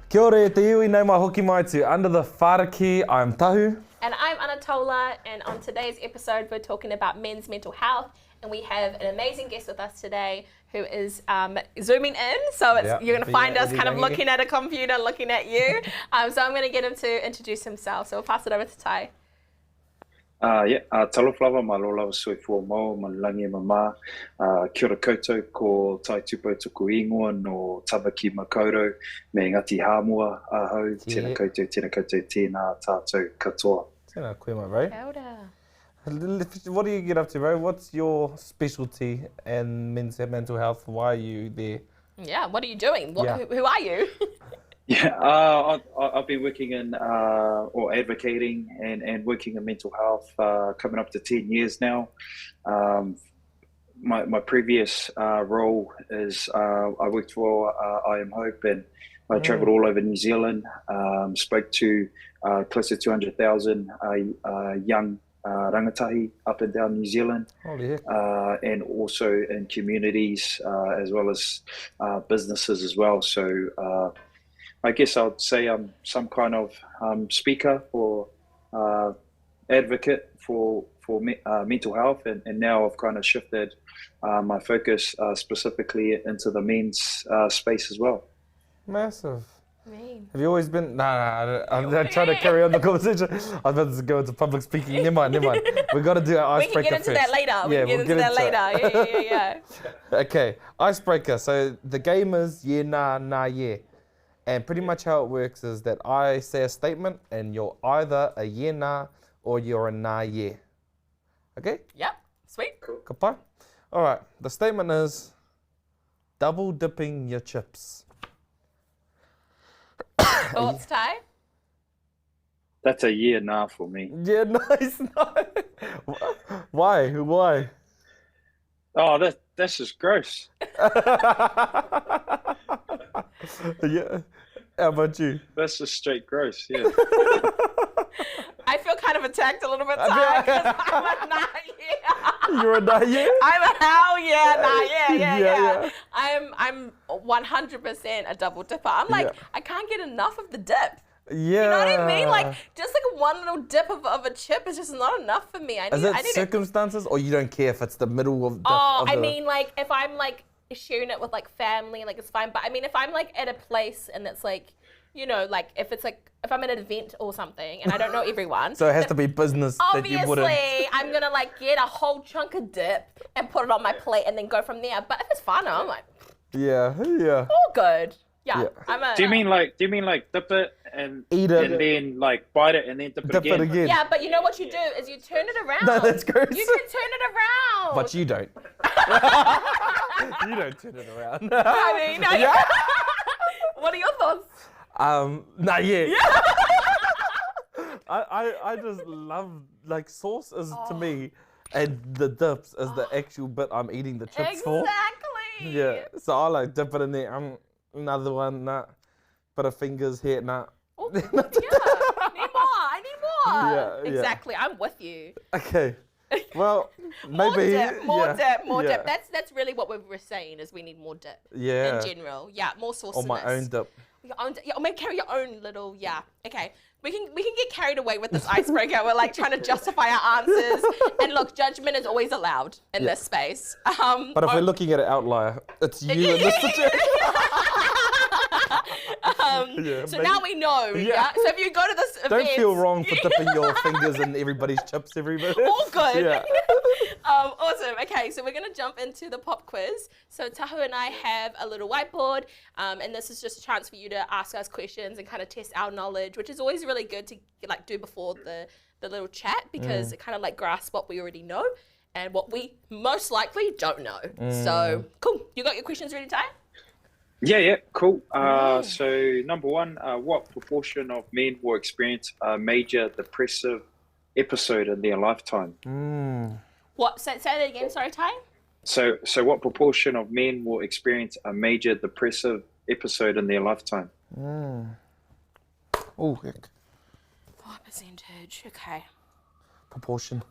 Kia ora e te iwi, nei mai hoki mai to Under the Whāriki. I'm Tahu. And I'm Anatola, and on today's episode we're talking about men's mental health, and we have an amazing guest with us today who is zooming in, so you're going to find us kind of looking at a computer, looking at you. So I'm going to get him to introduce himself, so we'll pass it over to Tai. Taloflava, ma lola soi fua mau, ma langi mama, kia ora koutou, ko Tai Tupou tuku ingoa no Tamaki Makaurau, me ngati hāmua ahau, tēnā koutou, tēnā tātou katoa. Tēnā koe mai, bro. Kia ora. What do you get up to, bro? What's your specialty in men's mental health? Why are you there? Yeah, what are you doing? Who are you? I've been working in or advocating and working in mental health coming up to 10 years now. My previous role is I worked for I Am Hope, and I travelled all over New Zealand, spoke to close to 200,000 young rangatahi up and down New Zealand. Holy heck. And also in communities as well as businesses as well. So I guess I would say I'm some kind of speaker or advocate for mental health, and now I've kind of shifted my focus specifically into the men's space as well. Massive. Mean. Have you always been... I'm trying to carry on the conversation. I was about to go into public speaking. Never mind. We've got to do our icebreaker first. We can get into that later. Yeah, we'll get into that later. Yeah. Okay, icebreaker. So the game is yeah, nah, yeah. And pretty much how it works is that I say a statement and you're either a yeah, nah, or you're a nah, yeah. Okay? Yep. Sweet. Kapai? All right. The statement is double dipping your chips. Thoughts, Tai? That's a yeah, nah for me. Yeah, nice. Why? Oh, that's just gross. Yeah. How about you? That's just straight gross, yeah. I feel kind of attacked a little bit, Tai, because I'm a nah, yeah. You're a nah, yeah? I'm a hell yeah, nah, yeah. Yeah. I'm 100% a double dipper. I'm like, I can't get enough of the dip. Yeah. You know what I mean? Like, just like one little dip of a chip is just not enough for me. Is it circumstances, or you don't care if it's the middle of the... I mean, like, if I'm like sharing it with like family, like it's fine. But I mean, if I'm like at a place and it's like, you know, like if I'm at an event or something and I don't know everyone. So it has to be business that you wouldn't... Obviously, I'm going to like get a whole chunk of dip and put it on my plate and then go from there. But if it's fun, I'm like... Yeah. All good. Yeah. Do you mean like dip it and eat it and then like bite it and then dip it again? Yeah, but you know what you do is you turn it around. No, that's gross. You can turn it around. But you don't. You don't turn it around. I mean, what are your thoughts? Nah, yeah. I just love, like, sauce is to me, and the dips is the actual bit I'm eating the chips for. Exactly. Yeah, so I like dip it in there. Another one, nah. Bit of fingers here, nah. Oh, yeah. I need more. Yeah. Exactly. I'm with you. Okay. Well, maybe more dip. That's really what we're saying is we need more dip. Yeah. In general, more sauce. Or my own dip. Your own dip. Or maybe carry your own little. Yeah. Okay. We can get carried away with this icebreaker. We're like trying to justify our answers. And look, judgment is always allowed in this space. But if we're looking at an outlier, it's you in this situation. So now we know. Yeah. So if you go to this event, don't feel wrong for dipping your fingers in everybody's chips everywhere. All good. Yeah. Awesome. Okay, so we're gonna jump into the pop quiz. So Tahu and I have a little whiteboard, and this is just a chance for you to ask us questions and kind of test our knowledge, which is always really good to like do before the little chat, because it kind of like grasps what we already know and what we most likely don't know. So cool. You got your questions ready, Tai? Yeah, cool. So number one, what proportion of men will experience a major depressive episode in their lifetime? What? Say that again. Sorry, Tai. So what proportion of men will experience a major depressive episode in their lifetime? Oh, heck. What percentage? Okay. Proportion.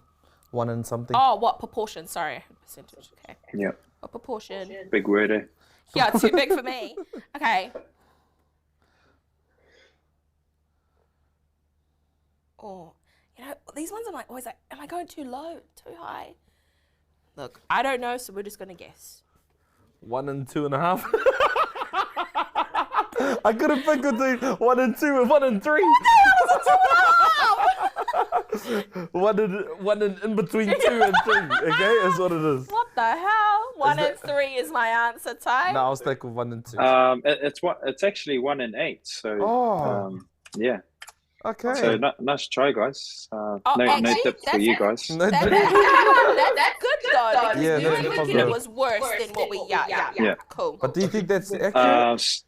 One in something. Oh, what proportion? Sorry, percentage. Okay. Yeah. What proportion? Big word, eh? Yeah, too big for me. Okay. Or, these ones I'm like always like, am I going too low, too high? Look, I don't know, so we're just gonna guess. 1 and 2.5. I couldn't pick between 1 and 2 and 1 and 3. One in between 2 and 3. Okay, is what it is. What the hell? 1 and 3 is my answer, Ty. No, I'll stick with 1 and 2. It's actually 1 and 8. So yeah. Okay. So nice try, guys. No tips for you guys. No, That's good though. Because Yeah, you that's didn't think positive. it was worse than what we Yeah. Cool. But do you think that's accurate?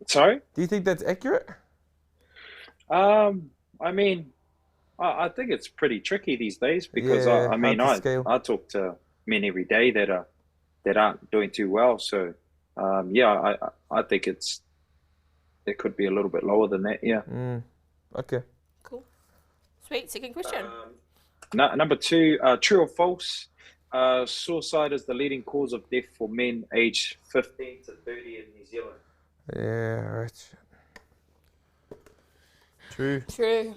Sorry? Do you think that's accurate? I mean, I think it's pretty tricky these days because Yeah, I mean, hard to scale. I talk to men every day that aren't doing too well. So I think it could be a little bit lower than that. Yeah. Okay. Cool. Sweet. Second question. Number 2, true or false? Suicide is the leading cause of death for men aged 15 to 30 in New Zealand. Yeah, right. True. True.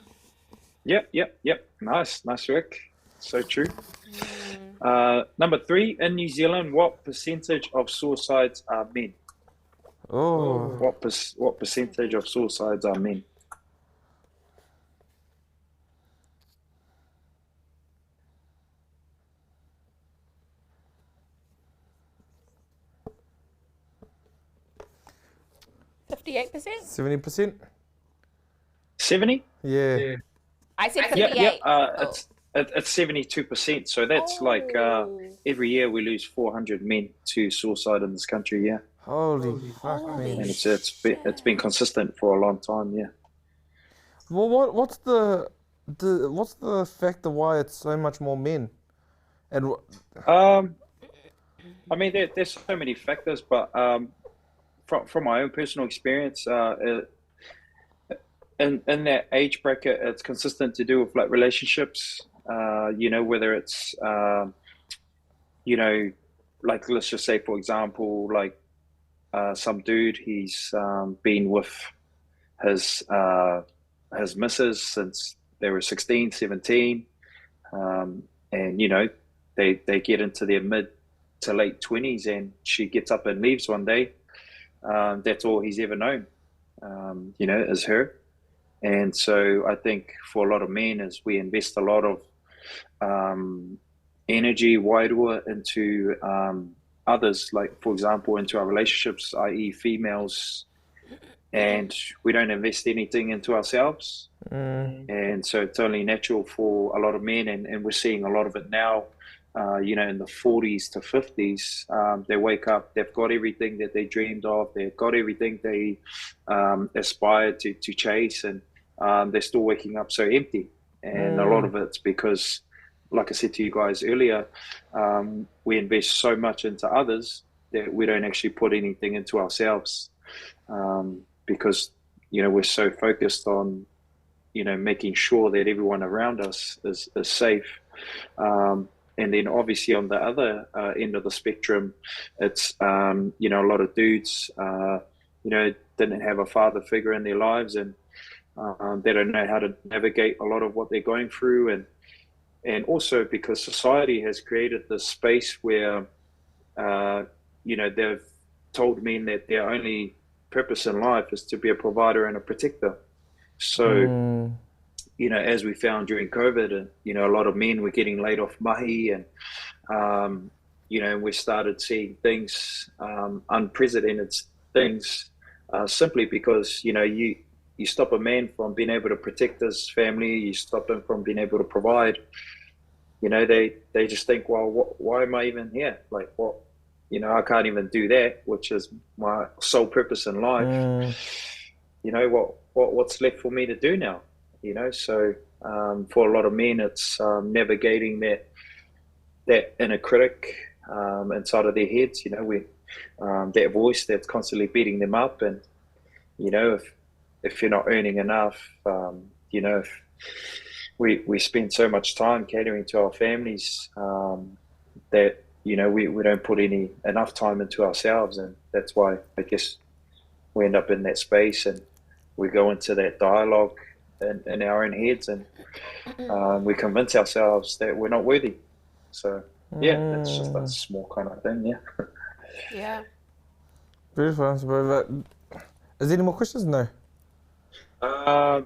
Yep. Nice work. So true. Number 3, in New Zealand, what percentage of suicides are men? Oh. What percentage of suicides are men? $58%. 70%? 70? Yeah. I said 58. It's 72%. So that's like every year we lose 400 men to suicide in this country. Yeah. Holy fuck, man. And it's been consistent for a long time. Yeah. Well, what's the factor why it's so much more men? And I mean, there's so many factors, but from my own personal experience, in that age bracket, it's consistent to do with like relationships. Whether it's like let's just say, for example, like some dude, he's been with his missus since they were 16, 17, and they get into their mid to late 20s, and she gets up and leaves one day. That's all he's ever known, is her. And so I think for a lot of men, as we invest a lot of energy, wairua, into others, like for example, into our relationships, i.e. females, and we don't invest anything into ourselves. And so it's only natural for a lot of men, and we're seeing a lot of it now, in the 40s to 50s, they wake up, they've got everything that they dreamed of, they've got everything they aspired to chase, and they're still waking up so empty. And a lot of it's because, like I said to you guys earlier, we invest so much into others that we don't actually put anything into ourselves, because, we're so focused on, making sure that everyone around us is safe. And then obviously on the other end of the spectrum, it's, a lot of dudes, didn't have a father figure in their lives, and they don't know how to navigate a lot of what they're going through. And also because society has created this space where, they've told men that their only purpose in life is to be a provider and a protector. So, as we found during COVID, and, a lot of men were getting laid off mahi, and, we started seeing things, unprecedented things, simply because, you stop a man from being able to protect his family, you stop him from being able to provide, they just think, well, why am I even here? Like, what, I can't even do that, which is my sole purpose in life. What's left for me to do now? So for a lot of men, it's navigating that inner critic inside of their heads, that voice that's constantly beating them up. And, if you're not earning enough, if we spend so much time catering to our families, that, we don't put enough time into ourselves. And that's why I guess we end up in that space, and we go into that dialogue in our own heads, and we convince ourselves that we're not worthy. So yeah, it's just a small kind of thing. Yeah. Yeah. Beautiful answer, bro. Is there any more questions? No.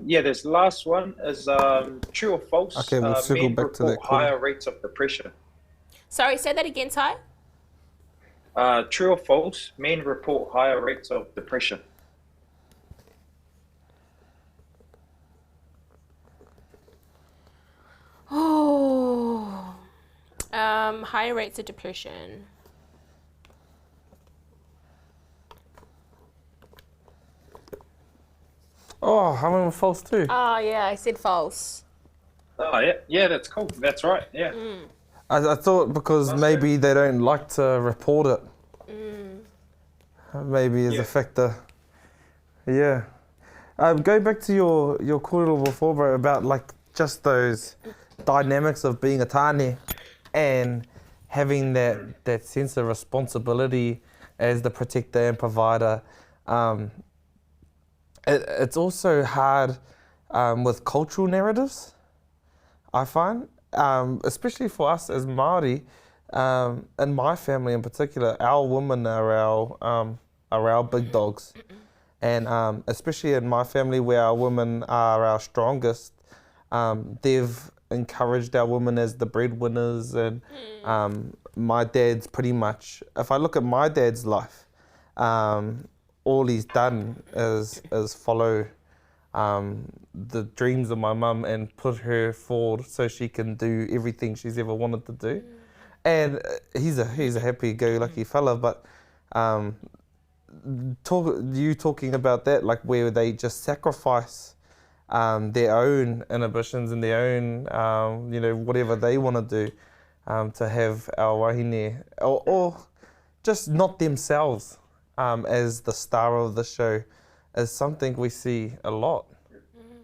Yeah, there's the last one is true or false? Okay, we'll circle Men back to that report quickly. higher rates of depression. Sorry, say that again, Ty. True or false? Men report higher rates of depression. Oh. Higher rates of depression. Oh, I went with false too. Oh, yeah, I said false. Oh yeah, yeah, that's cool. That's right. Yeah. I thought because maybe they don't like to report it. Maybe is a factor. Yeah. Go back to your kōrero before, bro, about like just those dynamics of being a tāne and having that sense of responsibility as the protector and provider. It's also hard with cultural narratives, I find, especially for us as Māori, and my family in particular. Our women are our big dogs, and especially in my family where our women are our strongest, they've encouraged our women as the breadwinners, and my dad's pretty much, if I look at my dad's life, all he's done is follow the dreams of my mum and put her forward so she can do everything she's ever wanted to do. And he's a happy-go-lucky fella, but talking about that, like where they just sacrifice their own inhibitions and their own, whatever they want to do to have our wahine, or just not themselves as the star of the show, is something we see a lot.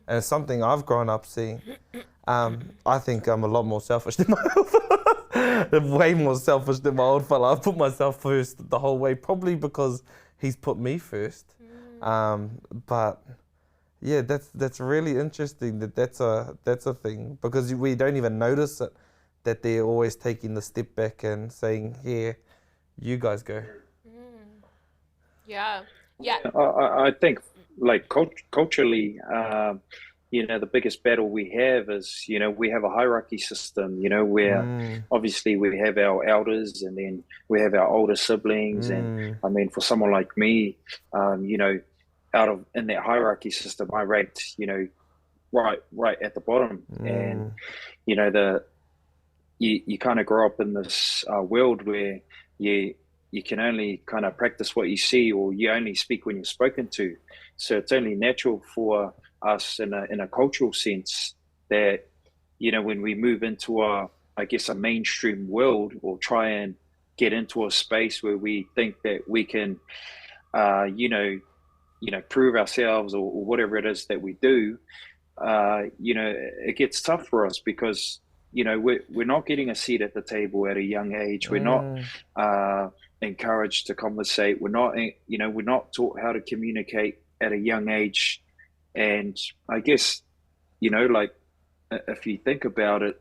And it's something I've grown up seeing. I think I'm a lot more selfish than my old fella. Way more selfish than my old fella. I put myself first the whole way, probably because he's put me first. But yeah, that's really interesting that's a thing, because we don't even notice it, that they're always taking the step back and saying, "Yeah, you guys go." Yeah. Yeah. I think like culturally, the biggest battle we have is, we have a hierarchy system, where obviously we have our elders and then we have our older siblings. And I mean, for someone like me, in that hierarchy system, I ranked, right at the bottom. And, you kind of grow up in this world where you can only kind of practice what you see, or you only speak when you're spoken to. So it's only natural for us in a cultural sense that, when we move into a mainstream world, or try and get into a space where we think that we can, prove ourselves, or whatever it is that we do, it gets tough for us, because, we're not getting a seat at the table at a young age. We're not encouraged to conversate. We're not taught how to communicate at a young age. And I guess, if you think about it,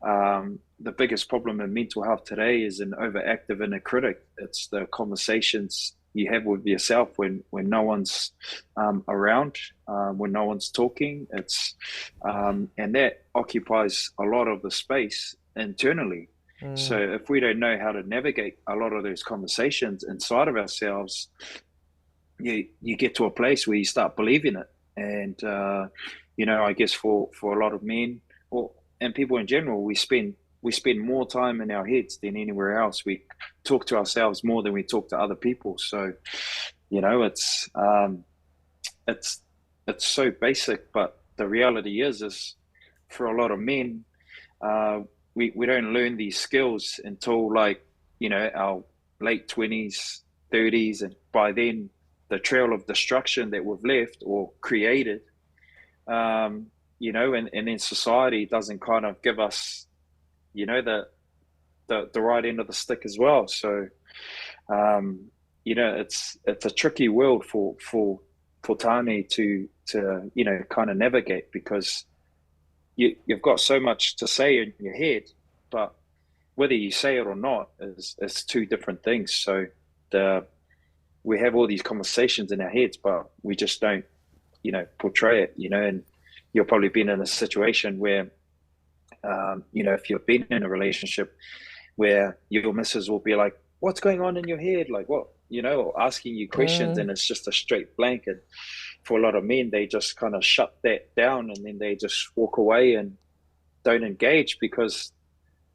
the biggest problem in mental health today is an overactive inner critic. It's the conversations you have with yourself when no one's around, when no one's talking. It's and that occupies a lot of the space internally. So if we don't know how to navigate a lot of those conversations inside of ourselves, you get to a place where you start believing it. And I guess for a lot of men, and people in general, we spend more time in our heads than anywhere else. We talk to ourselves more than we talk to other people. So, it's so basic, but the reality is for a lot of men, we don't learn these skills until our late 20s, 30s, and by then the trail of destruction that we've left or created, and then society doesn't kind of give us, the right end of the stick as well. So, it's a tricky world for tāne to to, you know, kind of navigate, because you've got so much to say in your head, but whether you say it or not is two different things. So we have all these conversations in our heads, but we just don't, you know, portray it, you know. And you've probably been in a situation where, you know, if you've been in a relationship where your missus will be like, what's going on in your head? Like, what, you know, or asking you questions, and it's just a straight blank. And for a lot of men, they just kind of shut that down, and then they just walk away and don't engage, because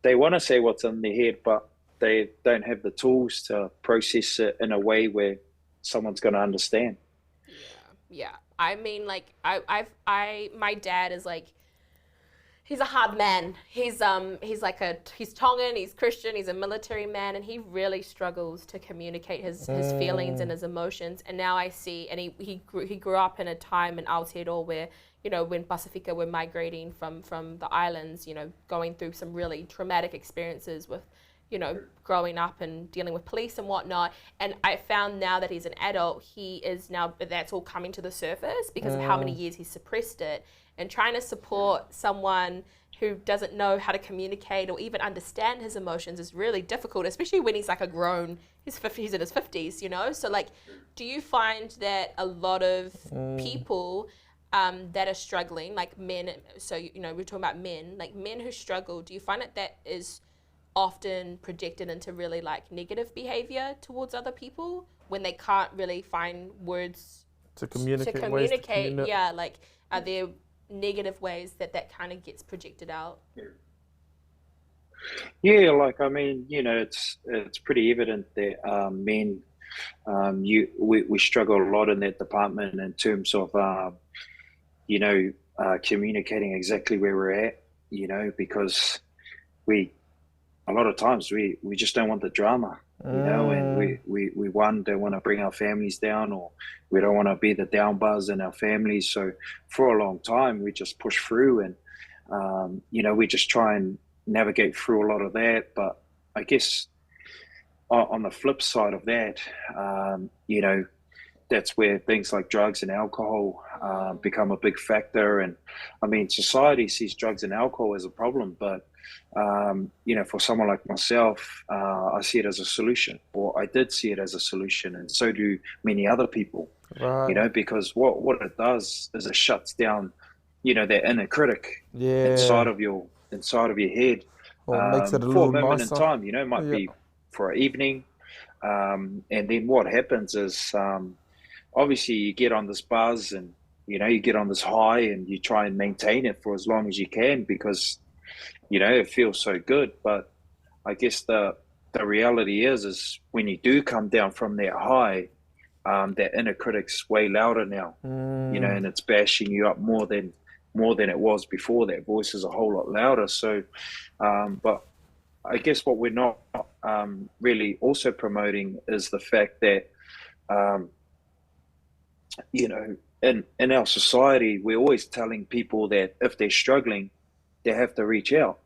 they want to say what's in their head, but they don't have the tools to process it in a way where someone's going to understand. Yeah. I mean, like, my dad is like, he's a hard man. He's Tongan, he's Christian, he's a military man, and he really struggles to communicate his feelings and his emotions. And now I see, and he grew up in a time in Aotearoa where, you know, when Pasifika were migrating from the islands, you know, going through some really traumatic experiences with, you know, growing up and dealing with police and whatnot. And I found now that he's an adult, that's all coming to the surface because of how many years he's suppressed it. And trying to support someone who doesn't know how to communicate or even understand his emotions is really difficult, especially when he's like he's in his 50s, you know? So like, do you find that a lot of people that are struggling, like men, so, you know, we're talking about men, like men who struggle, do you find that is often projected into really like negative behavior towards other people when they can't really find words to communicate? Yeah, like, are there negative ways that kind of gets projected out? Yeah, like, I mean, you know, it's pretty evident that men, we struggle a lot in that department in terms of, you know, communicating exactly where we're at, you know, because a lot of times we just don't want the drama, you know, and we don't want to bring our families down, or we don't want to be the down buzz in our families. So for a long time, we just push through, and, you know, we just try and navigate through a lot of that. But I guess on the flip side of that, you know, that's where things like drugs and alcohol become a big factor. And I mean, society sees drugs and alcohol as a problem, but you know, for someone like myself, I see it as a solution, or I did see it as a solution, and so do many other people. Right. You know, because what it does is it shuts down, you know, that inner critic inside of your head, Or makes it a for a little moment nicer. in time. You know, it might be for an evening, and then what happens is, obviously, you get on this buzz, and you know, you get on this high, and you try and maintain it for as long as you can, because you know, it feels so good. But I guess the reality is when you do come down from that high, that inner critic's way louder now, you know, and it's bashing you up more than it was before. That voice is a whole lot louder. So, but I guess what we're not really also promoting is the fact that, you know, in our society, we're always telling people that if they're struggling, they have to reach out.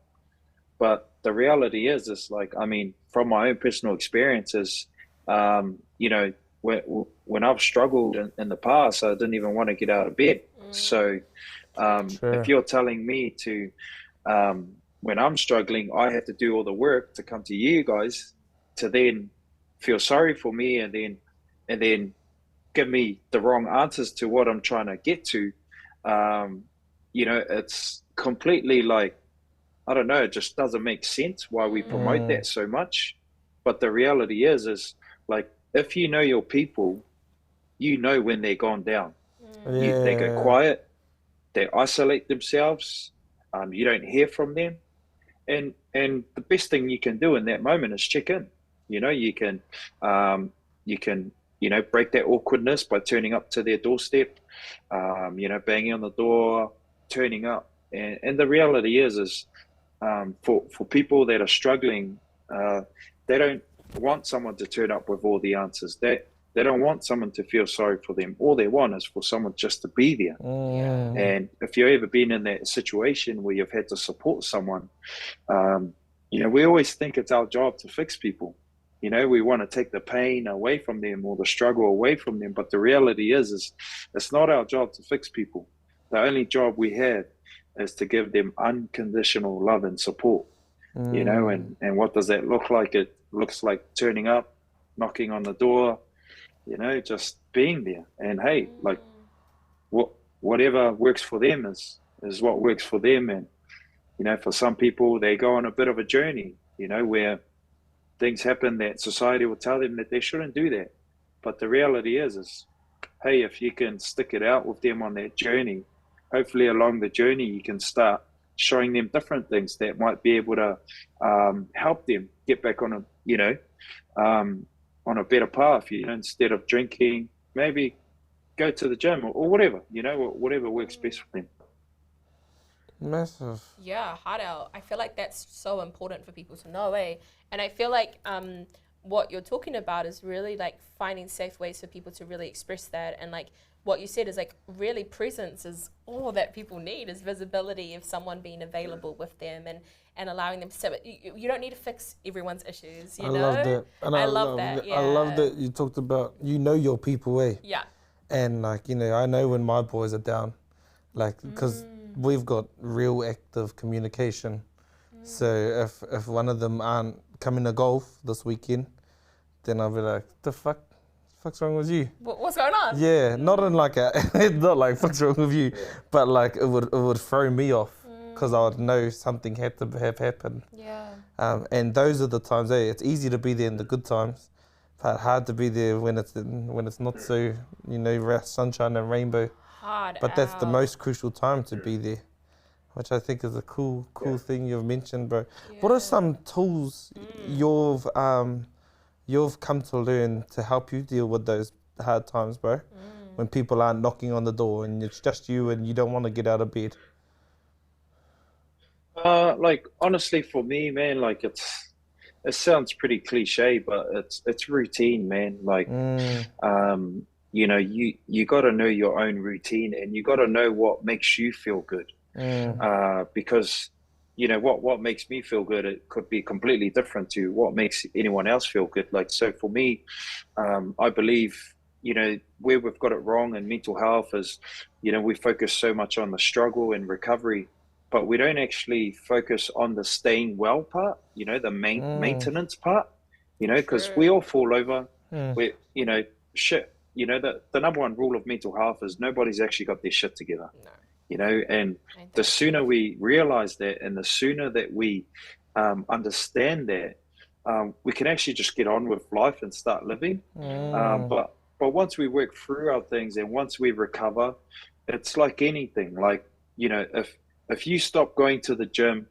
But the reality is like, I mean, from my own personal experiences, you know, when I've struggled in the past, I didn't even want to get out of bed. So if you're telling me to, when I'm struggling, I have to do all the work to come to you guys to then feel sorry for me, and then give me the wrong answers to what I'm trying to get to, you know, it's completely like, I don't know, it just doesn't make sense why we promote that so much. But the reality is like, if you know your people, you know when they're gone down. They go quiet, they isolate themselves, you don't hear from them. And the best thing you can do in that moment is check in. You know, you can, you know, break that awkwardness by turning up to their doorstep, you know, banging on the door, turning up. And the reality is for people that are struggling, they don't want someone to turn up with all the answers. They don't want someone to feel sorry for them. All they want is for someone just to be there. And if you've ever been in that situation where you've had to support someone, you know, we always think it's our job to fix people. You know, we want to take the pain away from them or the struggle away from them. But the reality is it's not our job to fix people. The only job we have is to give them unconditional love and support. You know, and what does that look like? It looks like turning up, knocking on the door, you know, just being there. And hey, like whatever works for them is what works for them. And, you know, for some people, they go on a bit of a journey, you know, where things happen that society will tell them that they shouldn't do that. But the reality is, hey, if you can stick it out with them on that journey, hopefully along the journey, you can start showing them different things that might be able to help them get back on a, you know, on a better path, you know, instead of drinking, maybe go to the gym or whatever, you know, whatever works best for them. Massive. Yeah, heart out. I feel like that's so important for people to know, eh? And I feel like what you're talking about is really like finding safe ways for people to really express that. And like what you said is like really presence is all that people need, is visibility of someone being available with them and allowing them to sit. You don't need to fix everyone's issues, you know? I love that. And I love that, yeah. I love that you talked about, you know your people, eh? Yeah. And like, you know, I know when my boys are down, like, because we've got real active communication. So if one of them aren't coming to golf this weekend, then I'll be like, the fuck's wrong with you? What's going on? Yeah, not in like a, not like fuck's wrong with you, but like it would throw me off because I would know something had to have happened. Yeah. And those are the times, it's easy to be there in the good times, but hard to be there when it's not so, you know, sunshine and rainbow. But that's the most crucial time to be there, which I think is a cool thing you've mentioned, bro. Yeah. What are some tools you've come to learn to help you deal with those hard times, bro? When people aren't knocking on the door and it's just you and you don't want to get out of bed. Like honestly, for me, man, like it sounds pretty cliche, but it's routine, man. Like, you know, you got to know your own routine and you got to know what makes you feel good. Because, you know, what makes me feel good, it could be completely different to what makes anyone else feel good. Like, so for me, I believe, you know, where we've got it wrong in mental health is, you know, we focus so much on the struggle and recovery, but we don't actually focus on the staying well part, you know, the maintenance part, you know, because we all fall over. We, you know, shit. You know, the number one rule of mental health is nobody's actually got their shit together, you know, and the sooner we realize that and the sooner that we understand that, we can actually just get on with life and start living. But once we work through our things and once we recover, it's like anything. Like, you know, if you stop going to the gym,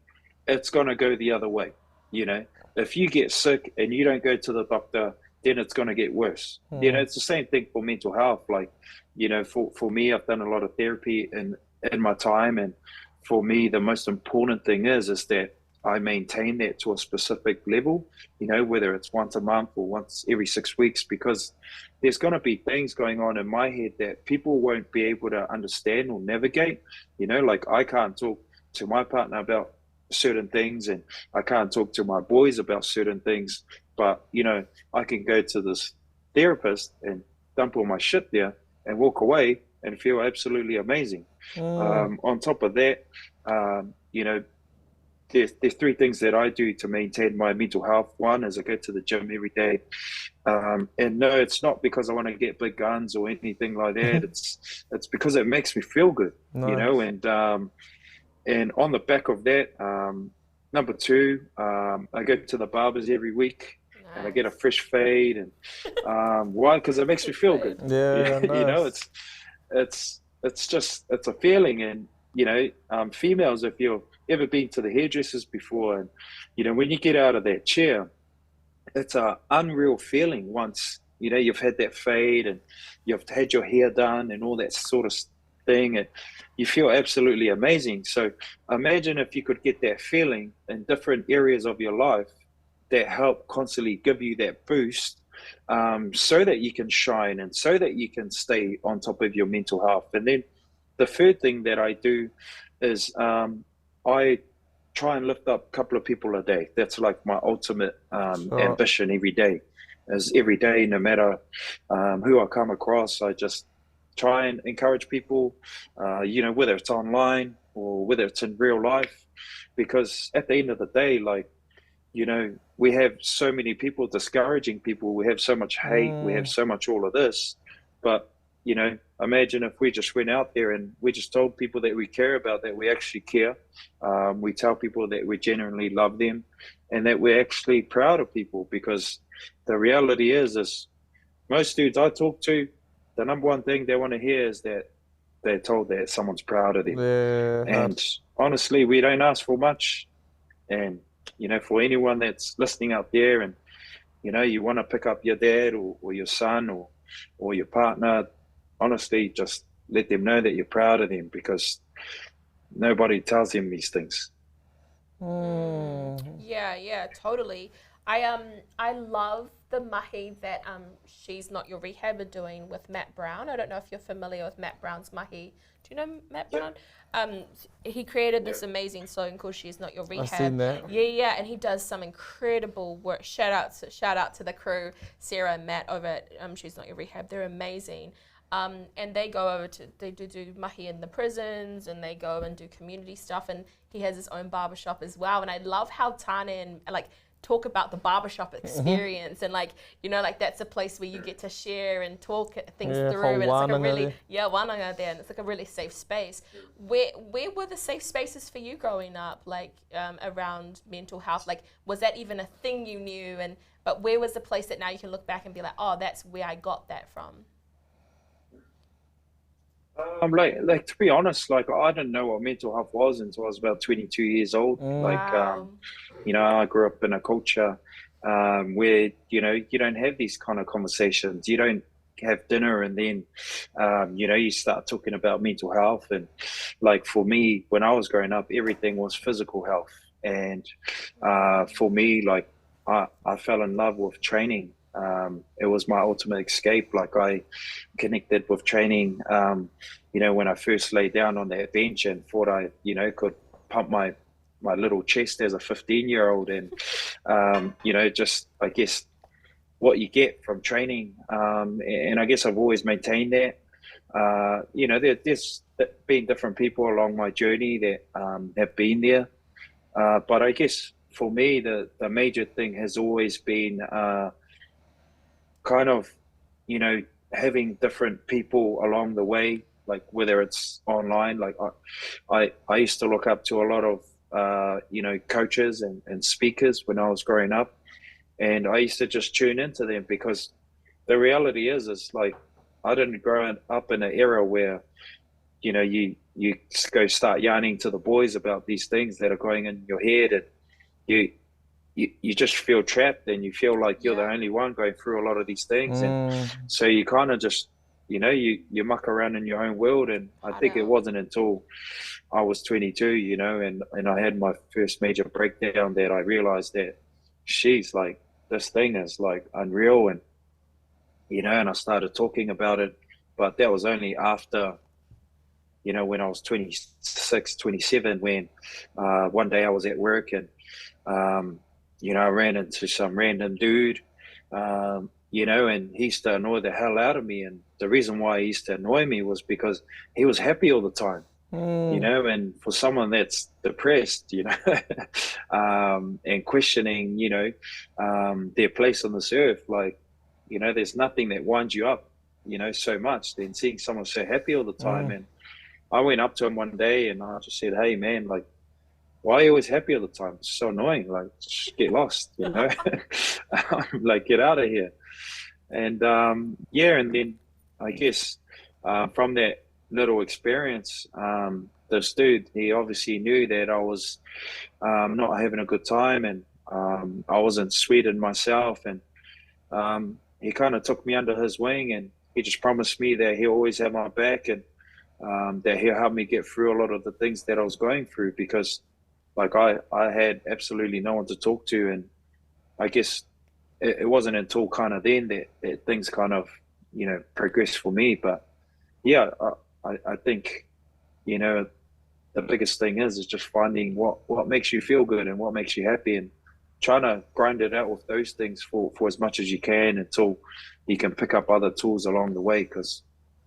it's going to go the other way. You know, if you get sick and you don't go to the doctor, then it's going to get worse. You know, it's the same thing for mental health. Like, you know, for me, I've done a lot of therapy in my time. And for me, the most important thing is that I maintain that to a specific level, you know, whether it's once a month or once every 6 weeks, because there's going to be things going on in my head that people won't be able to understand or navigate. You know, like I can't talk to my partner about certain things and I can't talk to my boys about certain things. But, you know, I can go to this therapist and dump all my shit there and walk away and feel absolutely amazing. On top of that, you know, there's three things that I do to maintain my mental health. One is I go to the gym every day. And no, it's not because I want to get big guns or anything like that. It's because it makes me feel good, you know, and on the back of that, number two, I go to the barbers every week. And I get a fresh fade, and why? Because it makes me feel good. Yeah, you know, it's a feeling, and you know, females, if you've ever been to the hairdressers before, and you know, when you get out of that chair, it's an unreal feeling. Once you know you've had that fade and you've had your hair done and all that sort of thing, and you feel absolutely amazing. So imagine if you could get that feeling in different areas of your life that help constantly give you that boost, so that you can shine and so that you can stay on top of your mental health. And then the third thing that I do is I try and lift up a couple of people a day. That's like my ultimate Sure. ambition every day. Is every day, no matter who I come across, I just try and encourage people, whether it's online or whether it's in real life, because at the end of the day, like, we have so many people discouraging people. We have so much hate. We have so much all of this. But, imagine if we just went out there and we just told people that we care about, that we actually care. We tell people that we genuinely love them and that we're actually proud of people, because the reality is most dudes I talk to, the number one thing they want to hear is that they're told that someone's proud of them. Yeah. And honestly, we don't ask for much. And, for anyone that's listening out there and, you want to pick up your dad or your son or your partner, honestly, just let them know that you're proud of them, because nobody tells them these things. Yeah, totally. I love the mahi that She's Not Your Rehab are doing with Matt Brown. I don't know if you're familiar with Matt Brown's mahi. Do you know Matt Brown? He created this amazing slogan called She's Not Your Rehab. I've seen that. Yeah, and he does some incredible work. Shout out to the crew, Sarah and Matt over at She's Not Your Rehab. They're amazing. And they go over they do mahi in the prisons, and they go and do community stuff, and he has his own barbershop as well. And I love how Tane and talk about the barbershop experience and that's a place where you get to share and talk things through, and it's like a really wānanga there, and it's like a really safe space. Where were the safe spaces for you growing up, around mental health? Was that even a thing you knew? But where was the place that now you can look back and be like, oh, that's where I got that from? To be honest, I didn't know what mental health was until I was about 22 years old. Wow. I grew up in a culture where, you don't have these kind of conversations. You don't have dinner and then, you start talking about mental health. And for me, when I was growing up, everything was physical health. And for me, I fell in love with training. It was my ultimate escape. I connected with training, when I first laid down on that bench and thought I, could pump my little chest as a 15-year-old. And, just, I guess, what you get from training. And I guess I've always maintained that. There's been different people along my journey that have been there. But I guess for me, the major thing has always been kind of, having different people along the way, whether it's online. I used to look up to a lot of, coaches and speakers when I was growing up. And I used to just tune into them, because the reality is I didn't grow up in an era where, you go start yarning to the boys about these things that are going in your head, and you just feel trapped, and you feel like you're the only one going through a lot of these things. And so you kind of just, you muck around in your own world. And I think it wasn't until I was 22, and I had my first major breakdown that I realized that, this thing is unreal. And, and I started talking about it, but that was only after, when I was 26, 27, when one day I was at work and, I ran into some random dude, and he used to annoy the hell out of me. And the reason why he used to annoy me was because he was happy all the time, and for someone that's depressed, and questioning, their place on this earth, there's nothing that winds you up, so much than seeing someone so happy all the time. And I went up to him one day and I just said, hey man, why are you always happy all the time? It's so annoying. Just get lost, get out of here. And and then I guess from that little experience, this dude, he obviously knew that I was not having a good time, and I wasn't sweet in myself. And he kind of took me under his wing, and he just promised me that he'll always have my back, and that he'll help me get through a lot of the things that I was going through, because I had absolutely no one to talk to. And I guess it wasn't until kind of then that things kind of, progressed for me. But yeah, I think, the biggest thing is just finding what makes you feel good and what makes you happy, and trying to grind it out with those things for as much as you can until you can pick up other tools along the way, because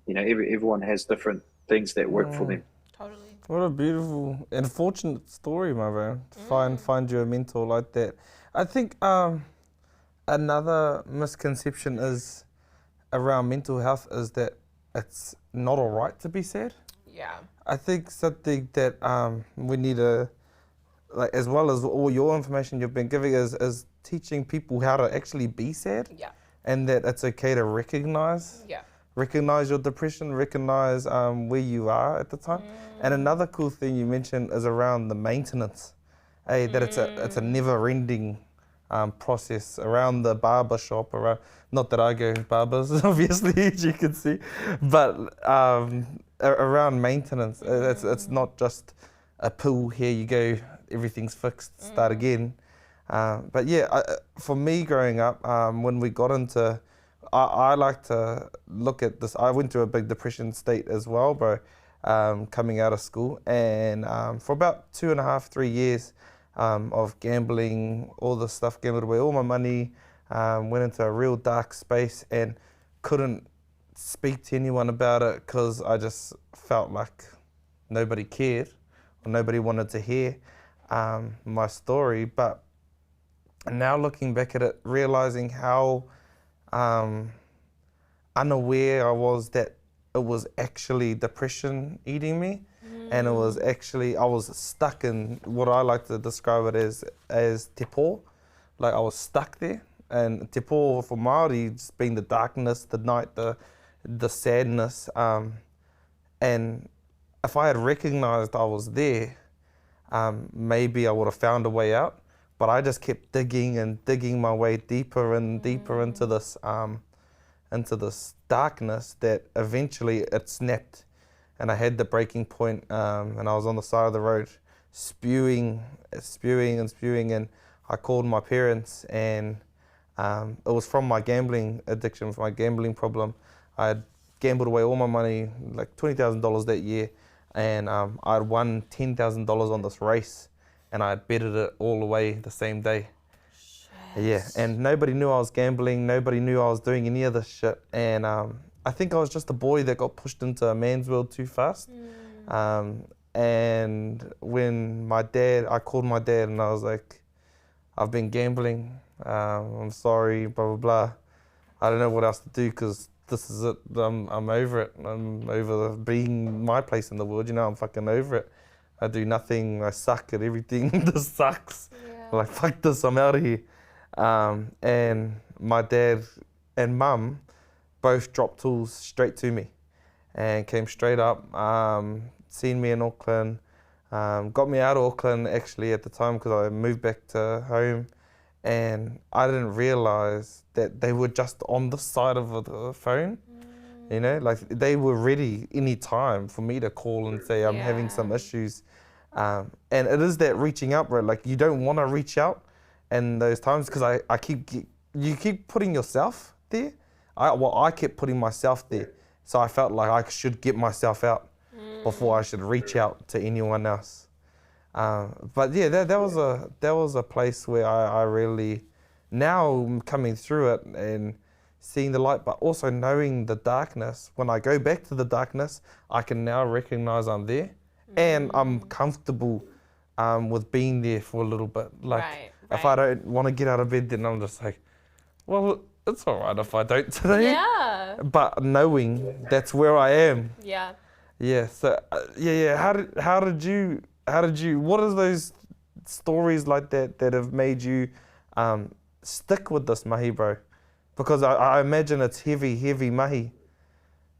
everyone has different things that work for them. Totally. What a beautiful and fortunate story, my bro. To find you a mentor like that. I think another misconception is around mental health is that it's not all right to be sad. Yeah. I think something that we need to, like, as well as all your information you've been giving, is teaching people how to actually be sad. Yeah. And that it's okay to recognize your depression, recognize where you are at the time. And another cool thing you mentioned is around the maintenance, that it's a never-ending process around the barber shop, not that I go barbers, obviously, as you can see, but around maintenance. It's not just a pill, here you go, everything's fixed, start again. But yeah, for me growing up, when we got into, I like to look at this. I went through a big depression state as well, bro, coming out of school. And for about 2.5, 3 years of gambling, all the stuff, gambled away all my money, went into a real dark space and couldn't speak to anyone about it because I just felt like nobody cared or nobody wanted to hear my story. But now looking back at it, realizing how unaware I was that it was actually depression eating me, and it was actually, I was stuck in what I like to describe it as te pō. Like, I was stuck there, and te pō for Māori just being the darkness, the night, the sadness, and if I had recognized I was there, maybe I would have found a way out. But I just kept digging my way deeper and deeper into this darkness that eventually it snapped, and I had the breaking point, and I was on the side of the road spewing, and I called my parents, and it was from my gambling addiction, from my gambling problem. I had gambled away all my money, like $20,000 that year, and I had won $10,000 on this race. And I had betted it all away the same day. Shit. Yeah, and nobody knew I was gambling. Nobody knew I was doing any of this shit. And I think I was just a boy that got pushed into a man's world too fast. And when I called my dad and I was like, I've been gambling. I'm sorry, blah, blah, blah. I don't know what else to do because this is it. I'm over it. I'm over being my place in the world. I'm fucking over it. I do nothing, I suck at everything, this sucks. Yeah. Like, fuck this, I'm out of here. And my dad and mum both dropped tools straight to me and came straight up, seen me in Auckland, got me out of Auckland actually at the time because I moved back to home, and I didn't realise that they were just on the side of the phone. Like they were ready any time for me to call and say I'm having some issues. And it is that reaching out, bro. Like, you don't want to reach out in those times because you keep putting yourself there. I kept putting myself there. So I felt like I should get myself out before I should reach out to anyone else. But yeah, that was a place where I really, now coming through it and seeing the light, but also knowing the darkness. When I go back to the darkness, I can now recognize I'm there, and I'm comfortable with being there for a little bit. Like, if I don't want to get out of bed, then I'm just like, well, it's all right if I don't today. Yeah. But knowing that's where I am. Yeah. Yeah. So How did you? What are those stories like that have made you stick with this mahi, bro? Because I imagine it's heavy mahi,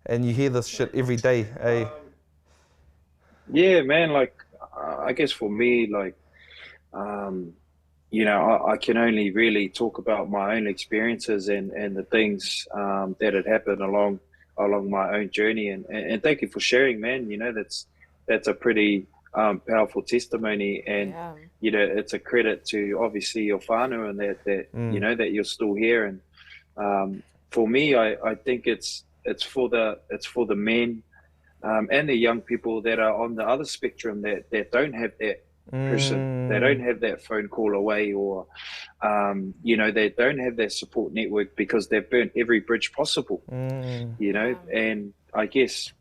and you hear this shit every day, eh? Yeah, man. Like, I guess for me, like, I can only really talk about my own experiences and the things that had happened along my own journey. And thank you for sharing, man. That's a pretty powerful testimony, and it's a credit to obviously your whānau and that you're still here. And for me, I think it's for the men and the young people that are on the other spectrum that don't have that person, they don't have that phone call away, or they don't have that support network because they've burnt every bridge possible, and I guess,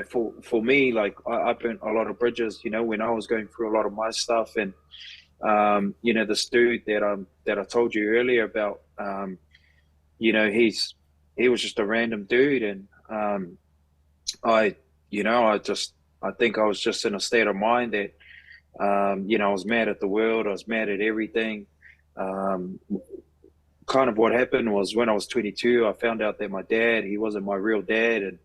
for me, like I burnt a lot of bridges, when I was going through a lot of my stuff. And this dude that I told you earlier about, he was just a random dude. And I think I was just in a state of mind that I was mad at the world, I was mad at everything. Kind of what happened was, when I was 22, I found out that my dad, he wasn't my real dad. And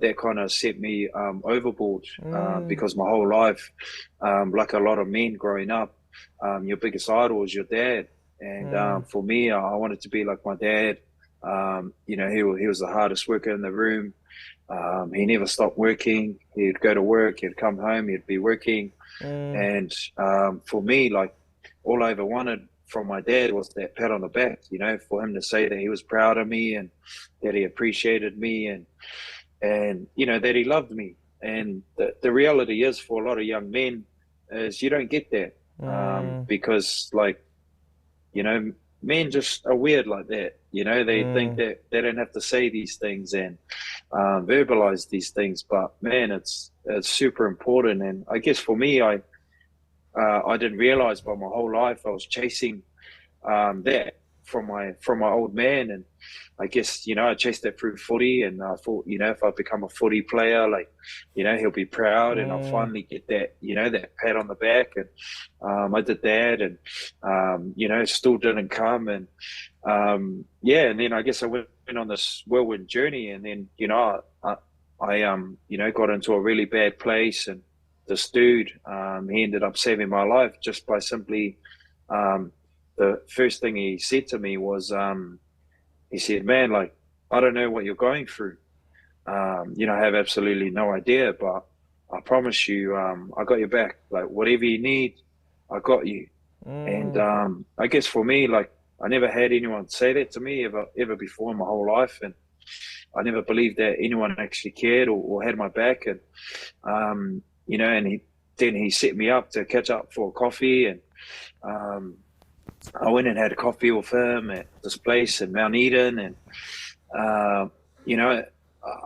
that kind of set me overboard, because my whole life, like a lot of men growing up, your biggest idol is your dad. And for me, I wanted to be like my dad. He was the hardest worker in the room. He never stopped working. He'd go to work, he'd come home, he'd be working. And for me, like, all I ever wanted from my dad was that pat on the back, for him to say that he was proud of me and that he appreciated me, and that he loved me. And the reality is, for a lot of young men, is you don't get that, because, like, men just are weird like that. They think that they don't have to say these things and verbalize these things, but man, it's super important. And I guess for me, I didn't realize, but my whole life I was chasing that from my old man. And I guess, I chased that through footy, and I thought, if I become a footy player, like, he'll be proud, and I'll finally get that, that pat on the back. And I did that, and still didn't come. And and then I guess I went on this whirlwind journey, and then I got into a really bad place. And this dude, he ended up saving my life just by simply, the first thing he said to me was, he said, "Man, like, I don't know what you're going through. I have absolutely no idea, but I promise you, I got your back. Like, whatever you need, I got you." And I guess for me, like, I never had anyone say that to me ever before in my whole life. And I never believed that anyone actually cared or had my back. And, and then he set me up to catch up for coffee. And I went and had a coffee with him at this place in Mount Eden. And,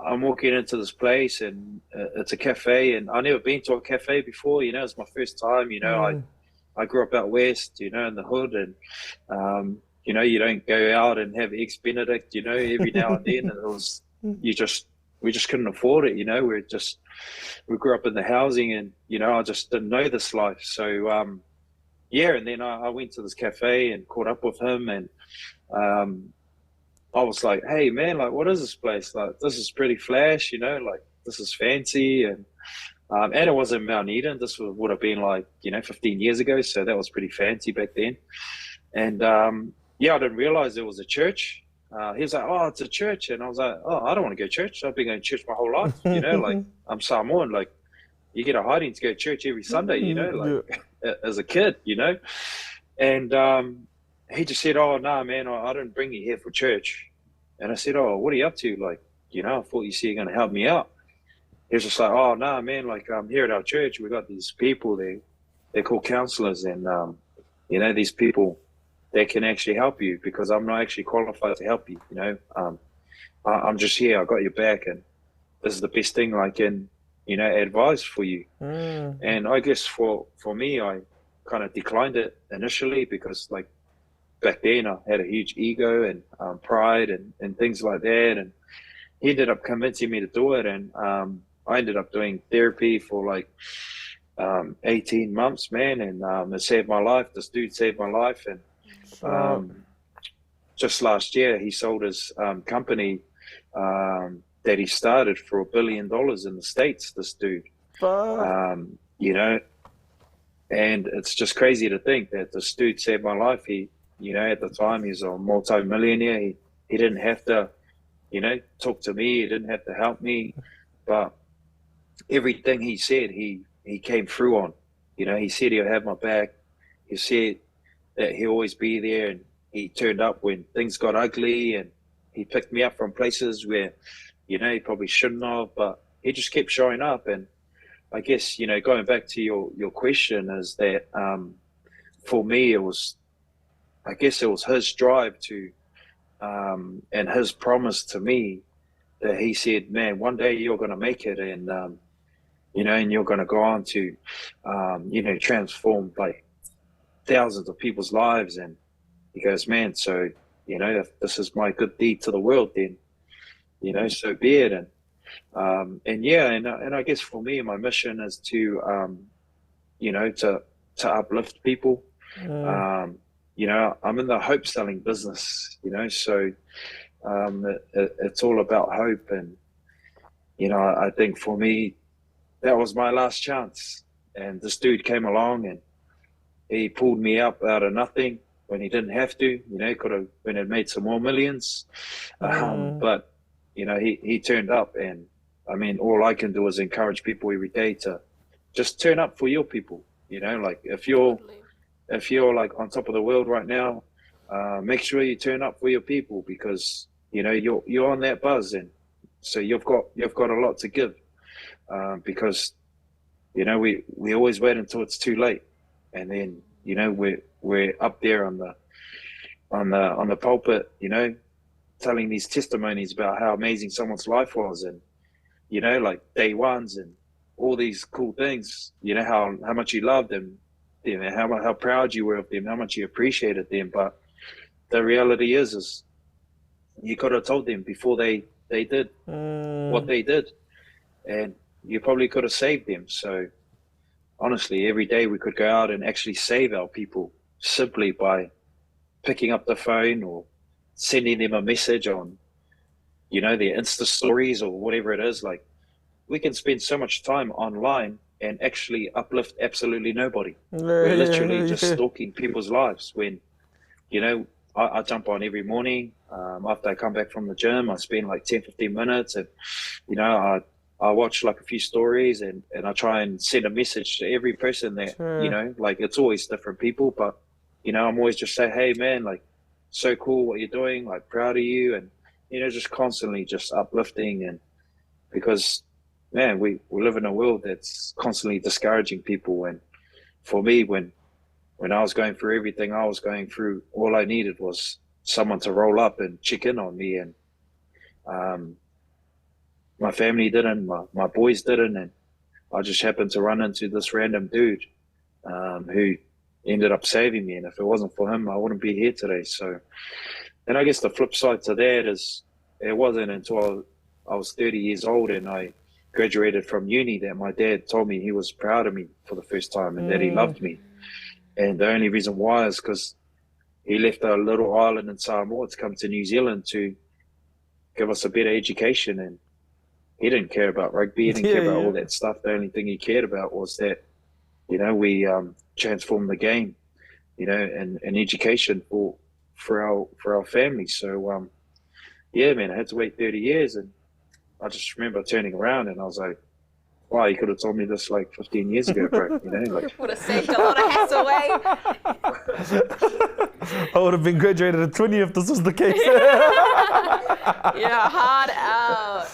I'm walking into this place, and it's a cafe, and I've never been to a cafe before. It's my first time. I grew up out west, in the hood, and you don't go out and have eggs Benedict, every now and then. And it was, we just couldn't afford it. We grew up in the housing, and I just didn't know this life. So and then I went to this cafe and caught up with him, and I was like, "Hey man, like, what is this place? Like, this is pretty flash, like, this is fancy." And it wasn't Mount Eden. This would have been like, 15 years ago. So that was pretty fancy back then. And I didn't realize it was a church. He was like, "Oh, it's a church." And I was like, "Oh, I don't want to go to church. I've been going to church my whole life. Like, I'm Samoan. Like, you get a hiding to go to church every Sunday, like as a kid, And he just said, "Oh, nah, man, I didn't bring you here for church." And I said, "Oh, what are you up to? Like, I thought you said you're going to help me out." He was just like, "Oh, nah, man, like, here at our church, we got these people, they're called counselors. And, these people, they can actually help you, because I'm not actually qualified to help you, I'm just here, I got your back, and this is the best thing I can, advise for you." And I guess for me, I kind of declined it initially, because, like, back then I had a huge ego and pride and things like that. And he ended up convincing me to do it. And I ended up doing therapy for like 18 months, man. And it saved my life. This dude saved my life. And just last year, he sold his company that he started for $1 billion in the States, this dude. And it's just crazy to think that this dude saved my life. He, at the time, he's a multi-millionaire. He didn't have to, talk to me. He didn't have to help me. But everything he said, he came through on. He said he'll have my back. He said that he'll always be there. And he turned up when things got ugly. And he picked me up from places where, he probably shouldn't have. But he just kept showing up. And I guess, going back to your question is that for me, I guess it was his drive to, and his promise to me that he said, man, one day you're going to make it. And, and you're going to go on to, transform like thousands of people's lives. And he goes, man, so, if this is my good deed to the world, then, so be it. And I guess for me, my mission is to, to uplift people. I'm in the hope selling business, so it's all about hope. And, I think for me, that was my last chance. And this dude came along and he pulled me up out of nothing when he didn't have to, could have been and made some more millions. But, he turned up, and I mean, all I can do is encourage people every day to just turn up for your people. Like if you're like on top of the world right now, make sure you turn up for your people, because, you're on that buzz. And so you've got a lot to give, because, we always wait until it's too late. And then, we're up there on the pulpit, telling these testimonies about how amazing someone's life was, and, like day ones and all these cool things, how much you loved them, and how proud you were of them, how much you appreciated them. But the reality is you could have told them before they did what they did, and you probably could have saved them. So honestly, every day we could go out and actually save our people simply by picking up the phone or sending them a message on, their Insta stories or whatever it is. Like, we can spend so much time online and actually uplift absolutely nobody. We're literally just stalking people's lives when, I jump on every morning. After I come back from the gym, I spend like 10, 15 minutes and, I watch like a few stories and I try and send a message to every person that, like it's always different people, but, I'm always just say, hey man, like so cool what you're doing, like proud of you. And, just constantly just uplifting. And because, man, we live in a world that's constantly discouraging people. And for me, when I was going through everything I was going through, all I needed was someone to roll up and check in on me. And, my family didn't, my boys didn't, and I just happened to run into this random dude who ended up saving me. And if it wasn't for him, I wouldn't be here today. So, and I guess the flip side to that is it wasn't until I was 30 years old and I graduated from uni that my dad told me he was proud of me for the first time and that he loved me. And the only reason why is because he left a little island in Samoa to come to New Zealand to give us a better education. And he didn't care about rugby. He didn't care about all that stuff. The only thing he cared about was that, we transformed the game, and education for our family. So, man, I had to wait 30 years. And I just remember turning around and I was like, wow, you could have told me this like 15 years ago, bro. Like, would have saved a lot of hassle, eh? I would have been graduated at 20 if this was the case. Yeah, hard out.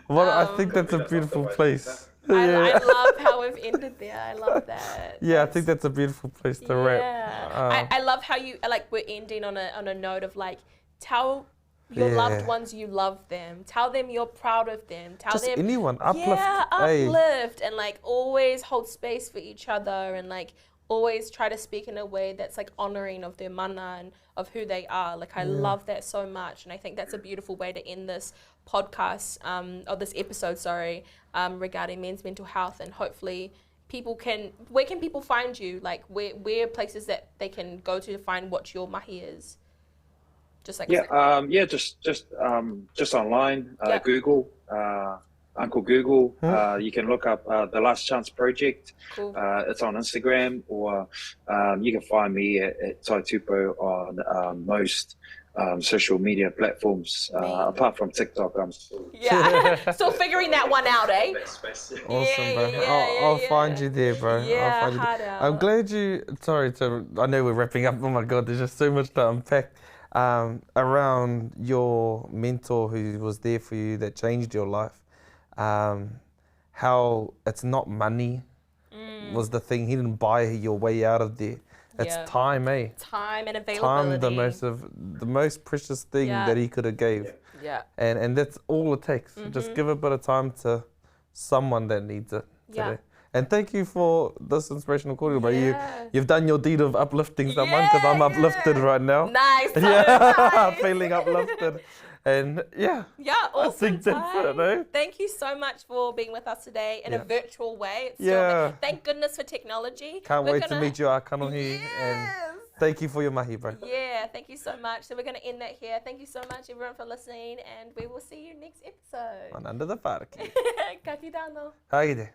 Well, I think that's a beautiful place. I love how we've ended there. I love that. Yeah, I think that's a beautiful place to wrap. I love how you we're ending on a note of like, tell your loved ones you love them. Tell them you're proud of them. Tell Just them anyone, uplift. Yeah, uplift and like always hold space for each other and like always try to speak in a way that's like honoring of their mana and of who they are. Like I love that so much, and I think that's a beautiful way to end this podcast, or this episode, regarding men's mental health. And hopefully where can people find you? Like where places that they can go to find what your mahi is? Just like just online, Google, Uncle Google. You can look up the Last Chance Project. Cool. It's on Instagram, or you can find me at Tai Tupou on most social media platforms. Apart from TikTok, I'm still figuring that one out, eh? Awesome, bro. I'll find you there, bro. Yeah, I'll find hard you there. out. I'm glad you. I know we're wrapping up. Oh my God, there's just so much to unpack. Around your mentor who was there for you, that changed your life. how it's not money was the thing. He didn't buy your way out of there. It's Yeah. time, eh? Time and availability. Time, the most precious thing Yeah. that he could have gave. Yeah. And that's all it takes. Just give a bit of time to someone that needs it today. Yeah. And thank you for this inspirational call, bro. Yeah. You've done your deed of uplifting someone because I'm uplifted right now. Nice. So Yeah, nice. feeling uplifted. And yeah, Yeah, awesome. think that's Tai. it, eh? Thank you so much for being with us today in a Yeah. virtual way. It's Yeah. thank goodness for technology. Can't We're wait to gonna- meet you, Akanohi. And Yes. thank you for your mahi, bro. Yeah, thank you so much. So we're going to end that here. Thank you so much, everyone, for listening, and we will see you next episode. On Under the Whāriki. Ka kite anō. Haide.